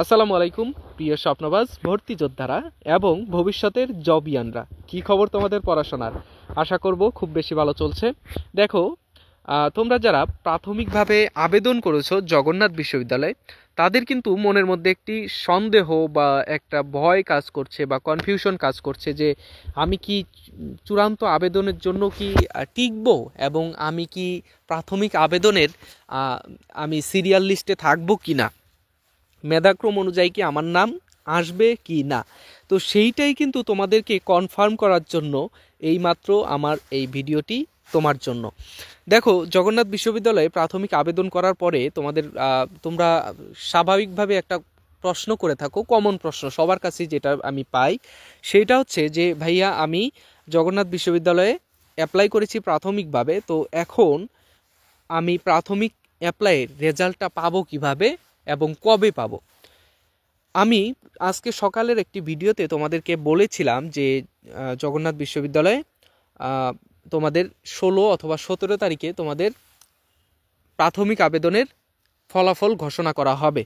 আসসালামু আলাইকুম প্রিয় স্বপ্নবাজ ভর্তি যোদ্ধারা এবং ভবিষ্যতের জবিয়ানরা, কি খবর তোমাদের পড়াশোনার? আশা করব খুব বেশি ভালো চলছে। দেখো, তোমরা যারা প্রাথমিকভাবে আবেদন করেছো জগন্নাথ বিশ্ববিদ্যালয়ে, তাদের কিন্তু মনের মধ্যে একটি সন্দেহ বা একটা ভয় কাজ করছে বা কনফিউশন কাজ করছে যে আমি কি চূড়ান্ত আবেদনের জন্য কি টিকবো এবং আমি কি প্রাথমিক আবেদনের আমি সিরিয়াল লিস্টে থাকবো কি না, মেধাক্রম অনুযায়ী কি আমার নাম আসবে কি না। তো সেইটাই কিন্তু তোমাদেরকে কনফার্ম করার জন্য এইমাত্র আমার এই ভিডিওটি তোমার জন্য। দেখো, জগন্নাথ বিশ্ববিদ্যালয়ে প্রাথমিক আবেদন করার পরে তোমরা স্বাভাবিকভাবে একটা প্রশ্ন করে থাকো, কমন প্রশ্ন সবার কাছে যেটা আমি পাই, সেইটা হচ্ছে যে ভাইয়া আমি জগন্নাথ বিশ্ববিদ্যালয়ে অ্যাপ্লাই করেছি প্রাথমিকভাবে, তো এখন আমি প্রাথমিক অ্যাপ্লাইয়ের রেজাল্টটা পাবো কিভাবে এবং কবে পাবো। আমি আজকে সকালের একটি ভিডিওতে তোমাদেরকে বলেছিলাম যে জগন্নাথ বিশ্ববিদ্যালয়ে তোমাদের 16 অথবা 17 তারিখে তোমাদের প্রাথমিক আবেদনের ফলাফল ঘোষণা করা হবে।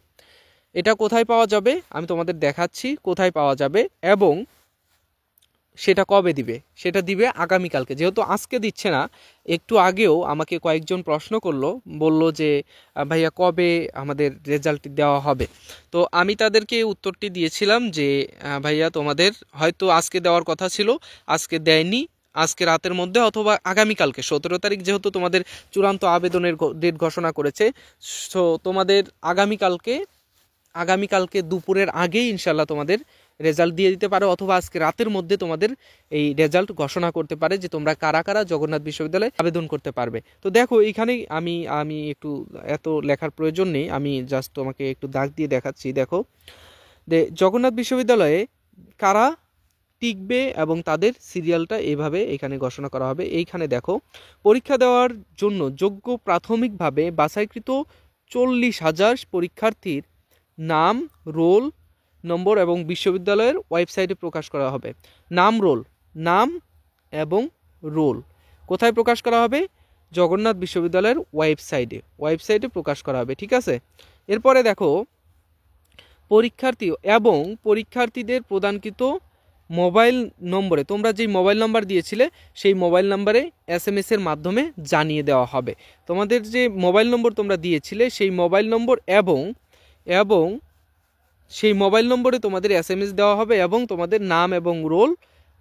এটা কোথায় পাওয়া যাবে আমি তোমাদের দেখাচ্ছি কোথায় পাওয়া যাবে এবং সেটা কবে দিবে। সেটা দিবে আগামীকালকে, যেহেতু আজকে দিচ্ছে না। একটু আগেও আমাকে কয়েকজন প্রশ্ন বলল যে ভাইয়া কবে আমাদের রেজাল্টটি দেওয়া হবে। তো আমি তাদেরকে উত্তরটি দিয়েছিলাম যে ভাইয়া তোমাদের হয়তো আজকে দেওয়ার কথা ছিল, আজকে দেয়নি, আজকে রাতের মধ্যে অথবা আগামীকালকে 17 তারিখ যেহেতু তোমাদের চূড়ান্ত আবেদনের ডেট ঘোষণা করেছে, সো তোমাদের আগামীকালকে দুপুরের আগেই ইনশাল্লাহ তোমাদের রেজাল্ট দিয়ে দিতে পারে, অথবা আজকে রাতের মধ্যে তোমাদের এই রেজাল্ট ঘোষণা করতে পারে যে তোমরা কারা কারা জগন্নাথ বিশ্ববিদ্যালয়ে আবেদন করতে পারবে। তো দেখো, এইখানেই আমি একটু এত লেখার প্রয়োজন নেই, আমি জাস্ট তোমাকে একটু দাগ দিয়ে দেখাচ্ছি। দেখো, জগন্নাথ বিশ্ববিদ্যালয়ে কারা টিকবে এবং তাদের সিরিয়ালটা এইভাবে এখানে ঘোষণা করা হবে। এইখানে দেখো, পরীক্ষা দেওয়ার জন্য যোগ্য প্রাথমিকভাবে বাছাইকৃত 40,000 পরীক্ষার্থীর নাম, রোল নম্বর এবং বিশ্ববিদ্যালয়ের ওয়েবসাইটে প্রকাশ করা হবে। নাম এবং রোল কোথায় প্রকাশ করা হবে? জগন্নাথ বিশ্ববিদ্যালয়ের ওয়েবসাইটে প্রকাশ করা হবে। ঠিক আছে, এরপরে দেখো, পরীক্ষার্থীদের প্রদানকৃত মোবাইল নম্বরে, তোমরা যেই মোবাইল নাম্বার দিয়েছিলে সেই মোবাইল নাম্বারে SMS এর মাধ্যমে জানিয়ে দেওয়া হবে। তোমাদের যে মোবাইল নম্বর তোমরা দিয়েছিলে সেই মোবাইল নম্বর এবং সেই মোবাইল নম্বরে তোমাদের SMS দেওয়া হবে এবং তোমাদের নাম এবং রোল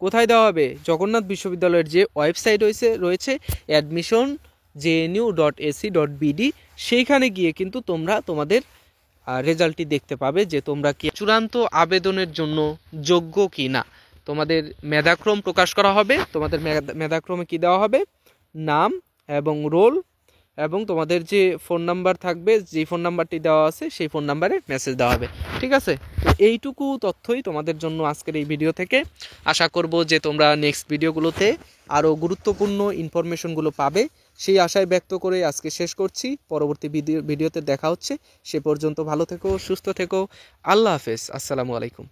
কোথায় দেওয়া হবে? জগন্নাথ বিশ্ববিদ্যালয়ের যে ওয়েবসাইট রয়েছে admission.jnu.ac.bd, সেইখানে গিয়ে কিন্তু তোমরা তোমাদের রেজাল্টটি দেখতে পাবে যে তোমরা কি চূড়ান্ত আবেদনের জন্য যোগ্য কি না। তোমাদের মেধাক্রম প্রকাশ করা হবে, তোমাদের মেধাক্রমে কি দেওয়া হবে? নাম এবং রোল এবং তোমাদের যে ফোন নাম্বার থাকবে, যে ফোন নাম্বারটি দেওয়া আছে সেই ফোন নাম্বারে মেসেজ দেওয়া হবে। ঠিক আছে, তো এইটুকু তথ্যই তোমাদের জন্য আজকের এই ভিডিও থেকে। আশা করব যে তোমরা নেক্সট ভিডিওগুলোতে আরও গুরুত্বপূর্ণ ইনফরমেশনগুলো পাবে, সেই আশায় ব্যক্ত করে আজকে শেষ করছি। পরবর্তী ভিডিওতে দেখা হচ্ছে। সে পর্যন্ত ভালো থেকো, সুস্থ থেকো। আল্লাহ হাফেজ, আসসালামু আলাইকুম।